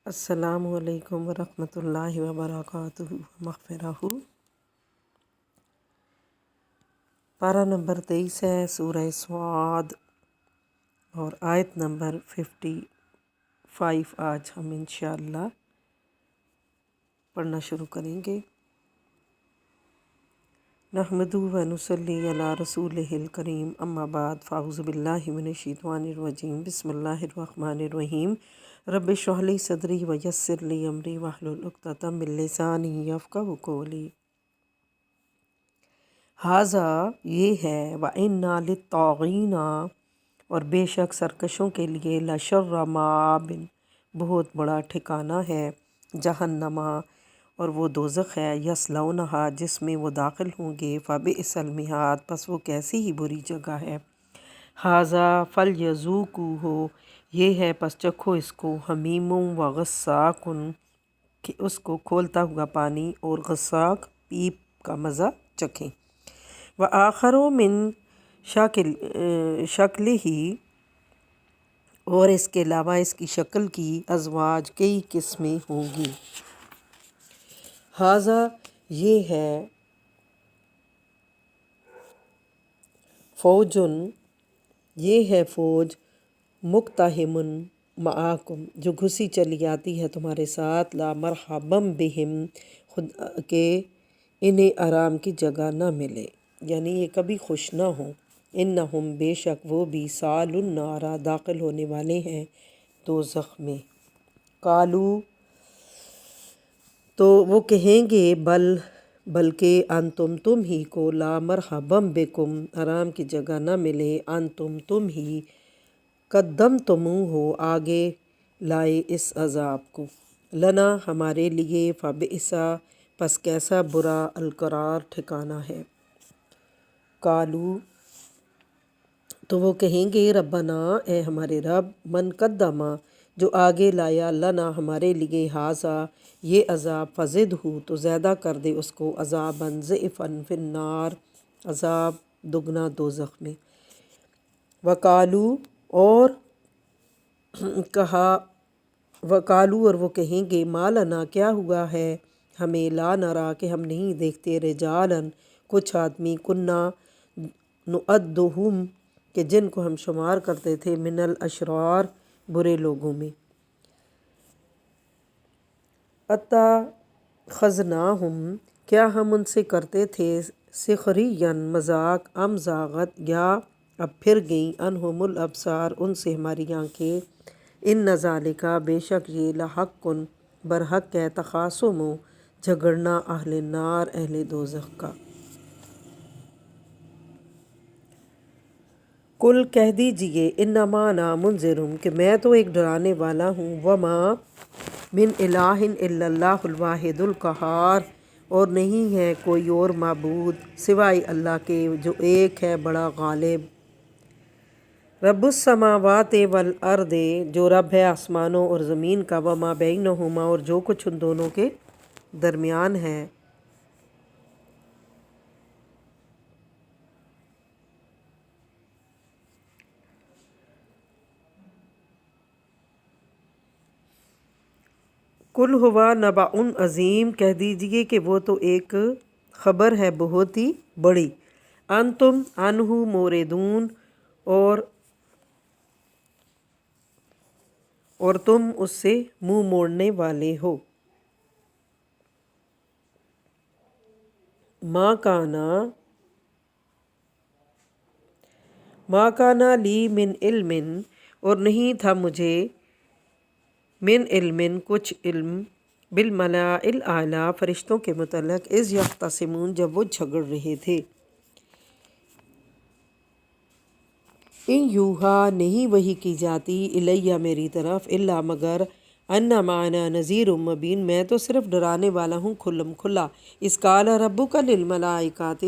السلام علیکم ورحمۃ اللہ وبرکاتہ مغفرہ۔ پارہ نمبر 23 ہے سورہ صاد اور آیت نمبر 55 آج ہم انشاءاللہ پڑھنا شروع کریں گے۔ نحمدہ و نصلی علی رسولہ الکریم، اما بعد، فاعوذ باللہ من الشیطان الرجیم، بسم اللہ الرحمن الرحیم۔ رب اشرح لی صدری ویسر لی امری واحلل عقدۃ من لسانی یفقہوا قولی۔ ھذا یہ ہے، وَإِنَّ لِلطَّاغِینَ اور بے شک سرکشوں کے لیے، لَشَرَّ مَآبٍ بہت بڑا ٹھکانہ ہے، جہنم اور وہ دوزخ ہے، یصلونھا جس میں وہ داخل ہوں گے، فبئس المہاد پس وہ کیسی ہی بری جگہ ہے۔ ھذا فلیذوقوہ یہ ہے پس چکھو اس کو، حمیم و غساق کہ اس کو کھولتا ہوا پانی اور غساق پیپ کا مزہ چکھیں۔ وآخر من شکلہ اور اس کے علاوہ اس کی شکل کی، ازواج کئی قسمیں ہوں گی۔ ھذا یہ ہے، فوجن یہ ہے فوج، مقتحم معاکم جو گھسی چلی آتی ہے تمہارے ساتھ، لا مرحبا بہم کہ انہیں آرام کی جگہ نہ ملے، یعنی یہ کبھی خوش نہ ہوں۔ انہم بے شک وہ بھی، صال النار داخل ہونے والے ہیں دوزخ میں۔ قالو تو وہ کہیں گے، بلکہ انتم تم ہی کو، لا مرحبا بکم آرام کی جگہ نہ ملے، انتم تم ہی، قدمتموہ آگے لائے اس عذاب کو، لنا ہمارے لیے، فبئس پس کیسا برا، القرار ٹھکانہ ہے۔ قالو تو وہ کہیں گے، ربنا اے ہمارے رب، من قدم جو آگے لایا، لنا ہمارے لیے، ھذا یہ عذاب، فزدہ تو زیادہ کر دے اس کو، عذابا ضعفا فی النار عذاب دگنا دوزخ میں۔ وقالو اور کہا، وقالو اور وہ کہیں گے، ما لنا کیا ہوا ہے ہمیں، لا نرا کہ ہم نہیں دیکھتے، رجالا کچھ آدمی، کنا نعدہم کہ جن کو ہم شمار کرتے تھے، من الاشرار برے لوگوں میں، اتخذناہم کیا ہم ان سے کرتے تھے، سخریا مذاق، ام زاغت یا اب پھر گئیں، عنہم الابصار ان سے ہماری آنکھیں، ان ذالک بے شک یہ، لحق برحق ہے، تخاصم جھگڑنا، اہل النار اہل دوزخ کا۔ قل کہہ دیجئے، انما انا منذر کہ میں تو ایک ڈرانے والا ہوں، وما من الہ الا اللہ الواحد القہار اور نہیں ہے کوئی اور معبود سوائے اللہ کے جو ایک ہے بڑا غالب۔ رب السماوات والارض جو رب ہے آسمانوں اور زمین کا، وما بینہما اور جو کچھ ان دونوں کے درمیان ہے۔ قل ہوا نبأ عظیم کہہ دیجئے کہ وہ تو ایک خبر ہے بہت ہی بڑی، انتم عنہ موردون اور تم اس سے منہ موڑنے والے ہو۔ ما کان لی من علم اور نہیں تھا مجھے، من علم کچھ علم، بالملأ الاعلیٰ فرشتوں کے متعلق، اذ یختصمون جب وہ جھگڑ رہے تھے۔ ان یوحیٰ نہیں وحی کی جاتی، الیہ میری طرف، الا مگر، انما انا نذیر مبین میں تو صرف ڈرانے والا ہوں کھلم کھلا۔ اذ قال ربک للملائکۃ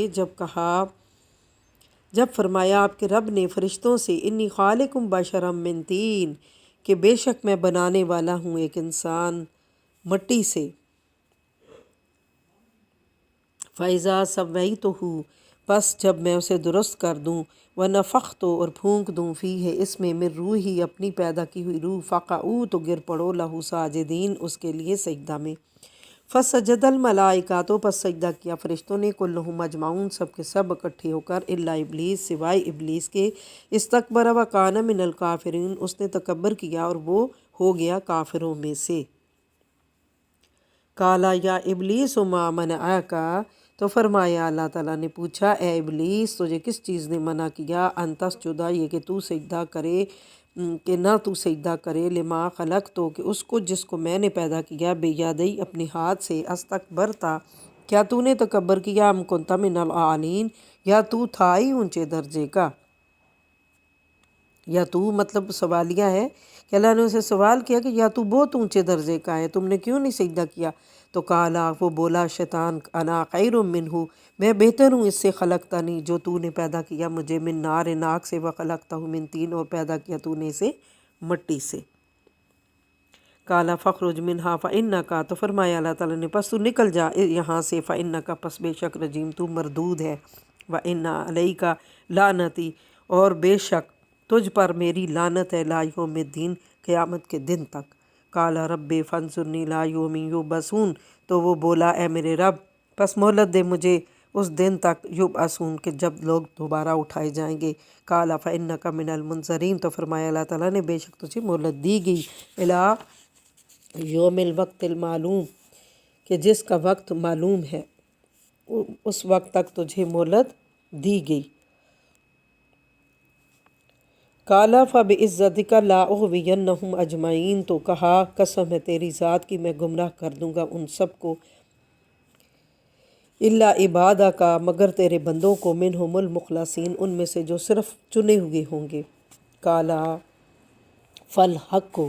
جب فرمایا آپ کے رب نے فرشتوں سے، انی خالق بشرا من طین کہ بے شک میں بنانے والا ہوں ایک انسان مٹی سے، فاذا سویتہ بس جب میں اسے درست کر دوں ونفخت اور پھونک دوں فی ہے اس میں من روحی اپنی پیدا کی ہوئی روح فقعوا تو گر پڑو لہو ساجدین اس کے لیے سجدہ میں فسجد الملائکہ تو پس سجدہ کیا فرشتوں نے کلہم اجمعون سب کے سب اکٹھے ہو کر الا ابلیس سوائے ابلیس کے استکبر وکان من الکافرین اس نے تکبر کیا اور وہ ہو گیا کافروں میں سے کالا یا ابلیس ما منعک تو فرمایا اللہ تعالیٰ نے پوچھا اے ابلیس تجھے کس چیز نے منع کیا ان تسجد یہ کہ تو سجدہ کرے کہ نہ تو سجدہ کرے لما خلق تو کہ اس کو جس کو میں نے پیدا کیا بیدئی اپنے ہاتھ سے استکبرتا کیا تو نے تکبر کیا ام کنت من العالین یا تو تھا ہی اونچے درجے کا یا تو مطلب سوالیہ ہے کہ اللہ نے اسے سوال کیا کہ یا تو بہت اونچے درجے کا ہے تم نے کیوں نہیں سجدہ کیا تو کالا وہ بولا شیطان انا خیر منہ میں بہتر ہوں اس سے خلقتا نہیں جو تو نے پیدا کیا مجھے من نار آگ سے وخلقتہ من طین اور پیدا کیا تو نے اسے مٹی سے کالا فخرج منہا فإنکا تو فرمایا اللہ تعالیٰ نے پس تو نکل جا یہاں سے فإنکا پس بے شک رجیم تو مردود ہے وإن علیک لعنتی اور بے شک تجھ پر میری لعنت ہے لا یوم الدین قیامت کے دن تک کالا رب فانظرنی لا یوم یبعثون تو وہ بولا اے میرے رب پس مہلت دے مجھے اس دن تک یبعثون کہ جب لوگ دوبارہ اٹھائے جائیں گے کالا فإنک من المنظرین تو فرمایا اللہ تعالیٰ نے بے شک تجھے مہلت دی گئی الی یوم الوقت المعلوم کہ جس کا وقت معلوم ہے اس وقت تک تجھے مہلت دی گئی کالا فبعزتک لاغوینہم اجمعین تو کہا قسم ہے تیری ذات کی میں گمراہ کر دوں گا ان سب کو الا عبادک مگر تیرے بندوں کو منہم المخلصین ان میں سے جو صرف چنے ہوئے ہوں گے کالا فالحق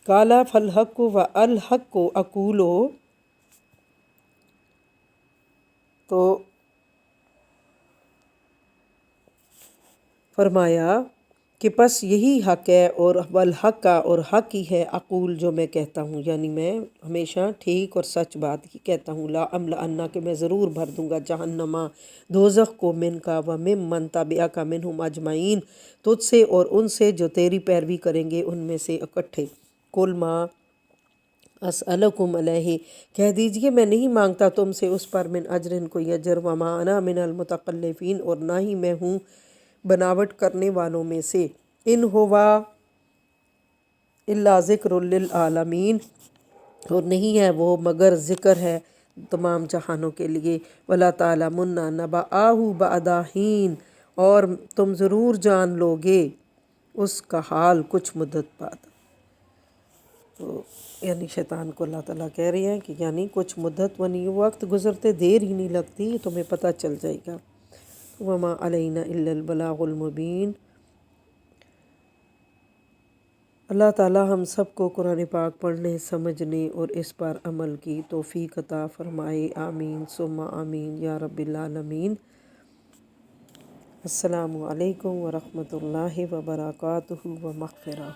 کالا فالحق و الحق اقولو تو فرمایا کہ پس یہی حق ہے اور والحق کا اور حق ہی ہے اقول جو میں کہتا ہوں یعنی میں ہمیشہ ٹھیک اور سچ بات ہی کہتا ہوں لا املأن کہ میں ضرور بھر دوں گا جہنما دوزخ کو من کا و ممن تبعک منہم اجمعین تجھ سے اور ان سے جو تیری پیروی کریں گے ان میں سے اکٹھے کل ما اسألکم علیہ کہہ دیجئے میں نہیں مانگتا تم سے اس پر من اجرن کوئی اجر وما انا من المتقلفین اور نہ ہی میں ہوں بناوٹ کرنے والوں میں سے ان ہوا الا ذکر للعالمین اور نہیں ہے وہ مگر ذکر ہے تمام جہانوں کے لیے ولا تعلمن نبأہ بعد حین اور تم ضرور جان لو گے اس کا حال کچھ مدت بعد تو یعنی شیطان کو اللہ تعالیٰ کہہ رہے ہیں کہ یعنی کچھ مدت ونی وقت گزرتے دیر ہی نہیں لگتی تمہیں پتہ چل جائے گا وما علینا الا البلاغ المبین اللہ تعالیٰ ہم سب کو قرآن پاک پڑھنے سمجھنے اور اس پر عمل کی توفیق عطا فرمائے آمین ثم آمین یا رب العالمین السلام علیکم ورحمۃ اللہ وبرکاتہ و مغفرہ